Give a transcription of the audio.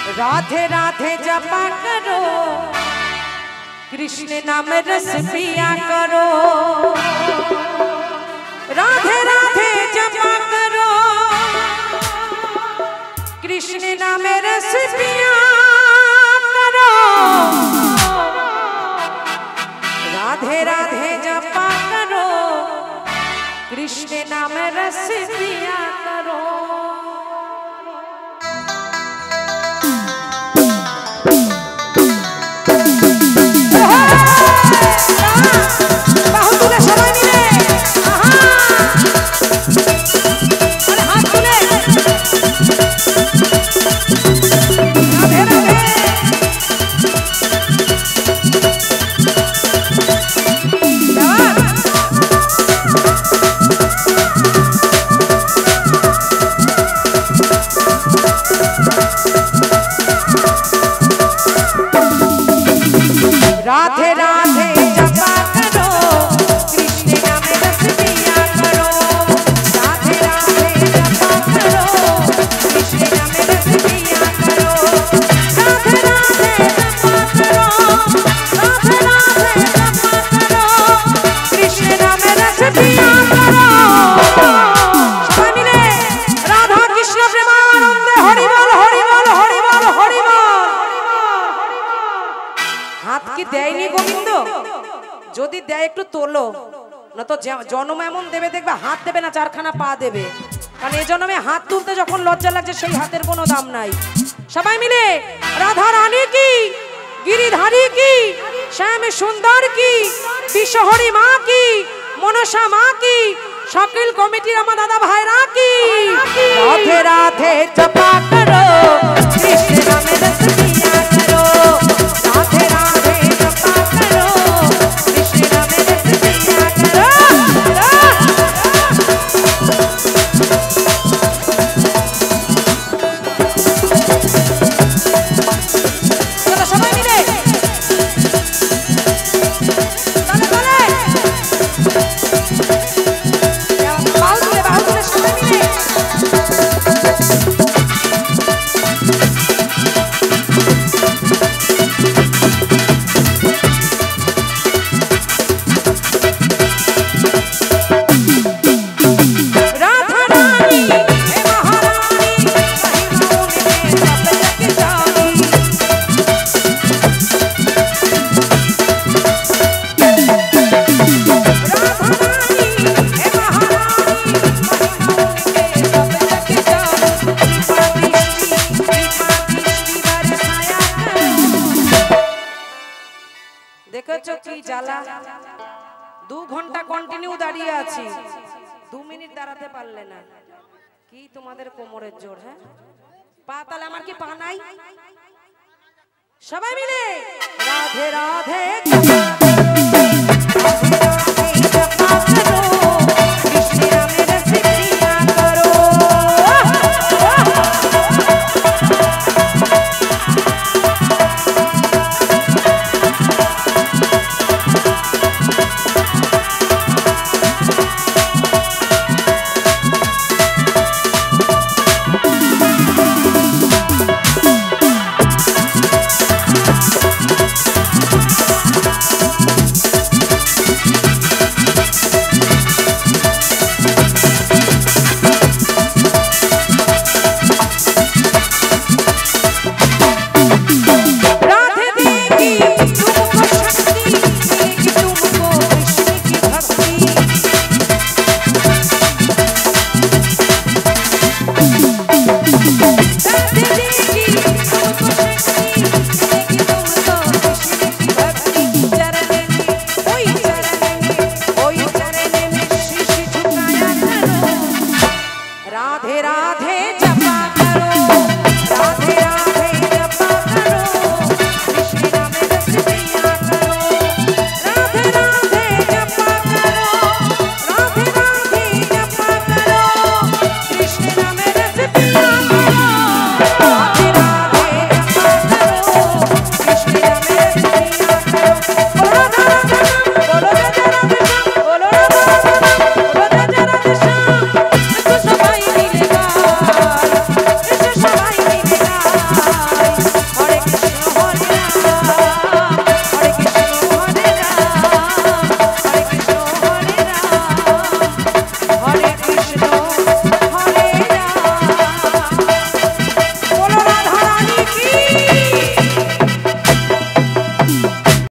राधे राधे जपा करो, कृष्ण नाम रस पिया करो। राधे राधे जपा करो, कृष्ण नाम रस पिया करो। राधे राधे जपा करो, कृष्ण नाम रस पिया करो। राधे राधे जपा करो, कृष्ण नाम रस पिया करो। राधे राधे जपा करो, कृष्ण नाम रस पिया करो। राधे राधे जपा करो, राधे राधे जपा करो, कृष्ण नाम रस पिया करो। सबाई मिले राधा कृष्ण प्रेमानंदे हरि बोल हरि बोल हरि बोल हरि बोल। हाथ की देयनी गोविंद যদি দেয় একটু তোলো, না তো জন্ম এমন দেবে দেখবে হাত দেবে না, চারখানা পা দেবে। কারণ এই জন্মে হাত তুলতে যখন লজ্জা লাগছে সেই হাতের কোনো দাম নাই। সবাই মিলে রাধা রানী কি, গিরিধারী কি, শ্যাম সুন্দর কি, বিশ্বহরি মা কি, মনসা মা কি, সকল কমিটির আমার দাদা ভাইরা কি। রাধে রাধে জপা করো, কৃষ্ণ নামে রস পিয়া করো। রাধে রাধে জপা করো, কৃষ্ণ নামে রস পিয়া করো। চলো সবাই মিলে চলে চলে বাহু তুলে সবাই মিলে। দেখেছো কি জ্বালা, 2 ঘন্টা কন্টিনিউ দাঁড়িয়ে আছি, 2 মিনিট দাঁড়াতে পারলে না। কি তোমাদের কোমরের জোর? হ্যাঁ পা, তাহলে আমার কি পা নাই? সবাই মিলে রাধে রাধে